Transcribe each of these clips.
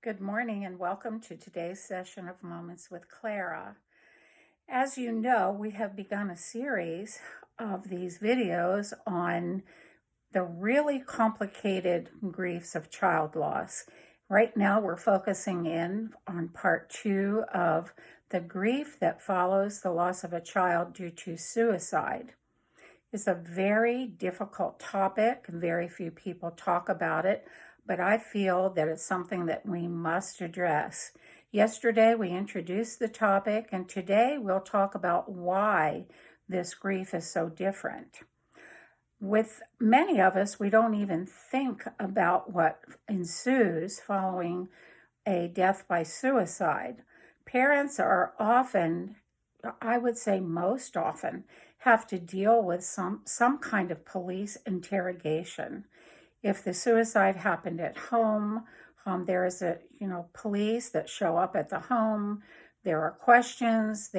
Good morning and welcome to today's session of Moments with Clara. As you know, we have begun a series of these videos on the really complicated griefs of child loss. Right now, we're focusing in on part 2 of the grief that follows the loss of a child due to suicide. It's a very difficult topic. Very few people talk about it, but I feel that it's something that we must address. Yesterday, we introduced the topic, and today we'll talk about why this grief is so different. With many of us, we don't even think about what ensues following a death by suicide. Parents are often, I would say most often, have to deal with some kind of police interrogation. If the suicide happened at home, there is police that show up at the home. There are questions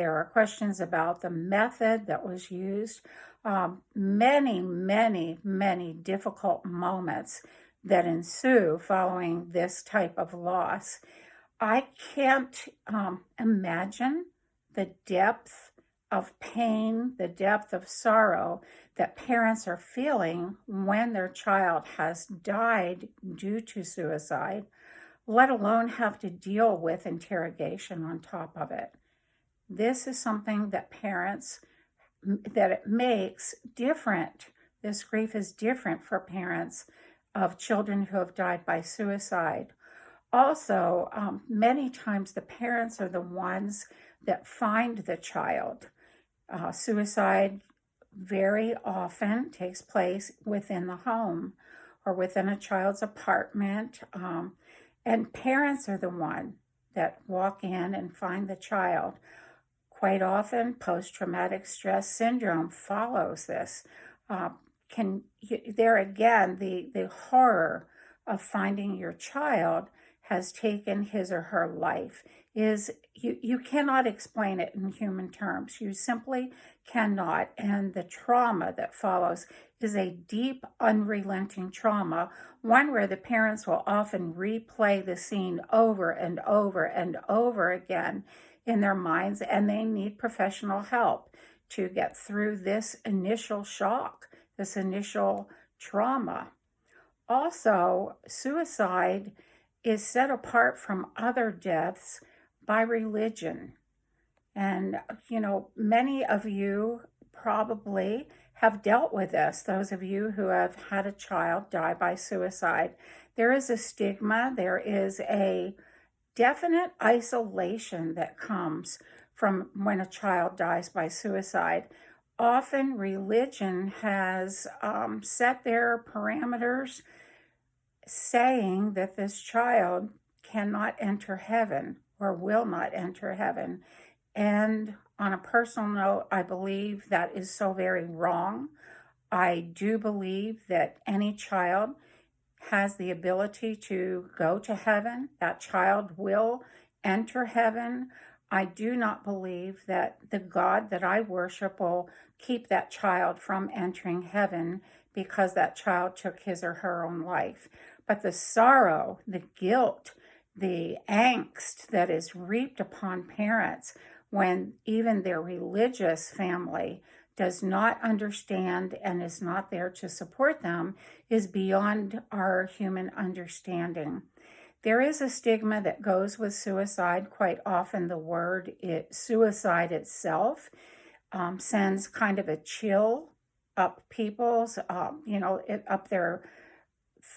about the method that was used. Many, many, many difficult moments that ensue following this type of loss. I can't imagine the depth of pain, the depth of sorrow that parents are feeling when their child has died due to suicide, let alone have to deal with interrogation on top of it. This is something that it makes different. This grief is different for parents of children who have died by suicide. Also, many times the parents are the ones that find the child. Suicide very often takes place within the home or within a child's apartment, and parents are the one that walk in and find the child. Quite often, post-traumatic stress syndrome follows this. There again, the horror of finding your child has taken his or her life. You cannot explain it in human terms. You simply cannot. And the trauma that follows is a deep, unrelenting trauma, one where the parents will often replay the scene over and over and over again in their minds, and they need professional help to get through this initial shock, this initial trauma. Also, suicide is set apart from other deaths by religion. And, many of you probably have dealt with this, those of you who have had a child die by suicide. There is a stigma, there is a definite isolation that comes from when a child dies by suicide. Often religion has set their parameters, saying that this child cannot enter heaven or will not enter heaven. And on a personal note, I believe that is so very wrong. I do believe that any child has the ability to go to heaven. That child will enter heaven. I do not believe that the God that I worship will keep that child from entering heaven because that child took his or her own life. But the sorrow, the guilt, the angst that is reaped upon parents when even their religious family does not understand and is not there to support them is beyond our human understanding. There is a stigma that goes with suicide. Quite often the word suicide itself sends kind of a chill up people's, up their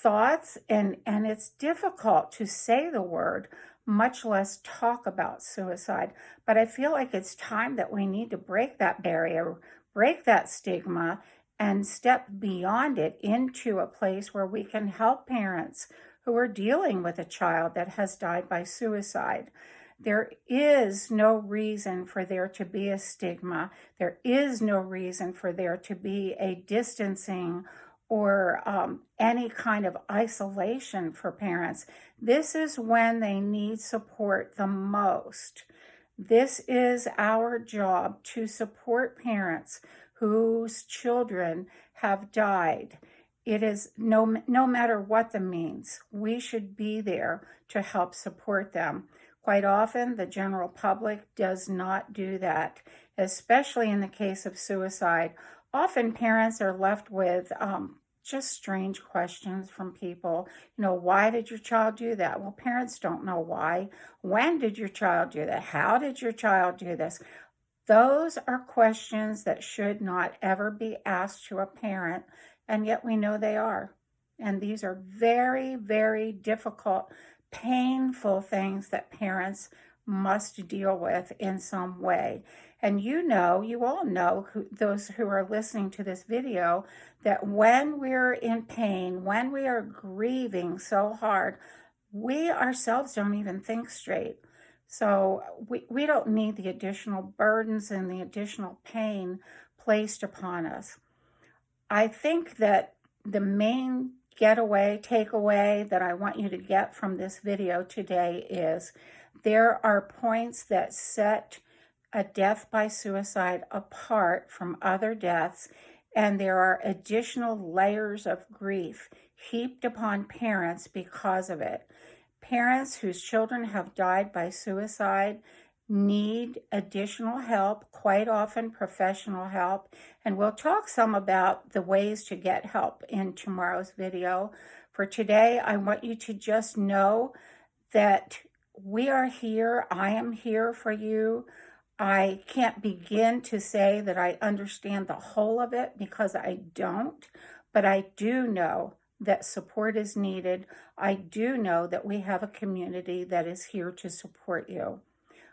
thoughts, and it's difficult to say the word, much less talk about suicide. But I feel like it's time that we need to break that barrier, break that stigma, and step beyond it into a place where we can help parents who are dealing with a child that has died by suicide. There is no reason for there to be a stigma. There is no reason for there to be a distancing or any kind of isolation for parents. This is when they need support the most. This is our job, to support parents whose children have died. it is no matter what the means, we should be there to help support them. Quite often, the general public does not do that, especially in the case of suicide. Often parents are left with just strange questions from people. Why did your child do that? Well, parents don't know why. When did your child do that? How did your child do this? Those are questions that should not ever be asked to a parent, and yet we know they are. And these are very, very difficult, painful things that parents must deal with in some way. And you all know, those who are listening to this video, that when we're in pain, when we are grieving so hard, we ourselves don't even think straight. So we don't need the additional burdens and the additional pain placed upon us. I think that the main takeaway that I want you to get from this video today is there are points that set a death by suicide apart from other deaths, and there are additional layers of grief heaped upon parents because of it. Parents whose children have died by suicide need additional help, quite often professional help. And we'll talk some about the ways to get help in tomorrow's video. For today, I want you to just know that we are here. I am here for you. I can't begin to say that I understand the whole of it because I don't, but I do know that support is needed. I do know that we have a community that is here to support you.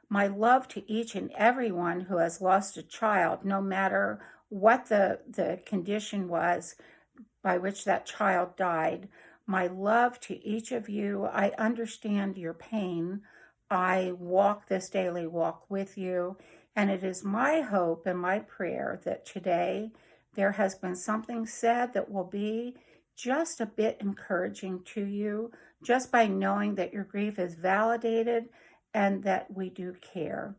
My love to each and everyone who has lost a child, no matter what the condition was by which that child died. My love to each of you. I understand your pain. I walk this daily walk with you. And it is my hope and my prayer that today there has been something said that will be just a bit encouraging to you, just by knowing that your grief is validated and that we do care.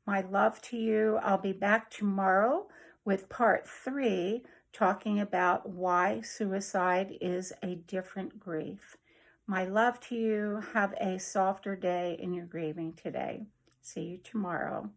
My love to you. I'll be back tomorrow with part 3, talking about why suicide is a different grief. My love to you. Have a softer day in your grieving today. See you tomorrow.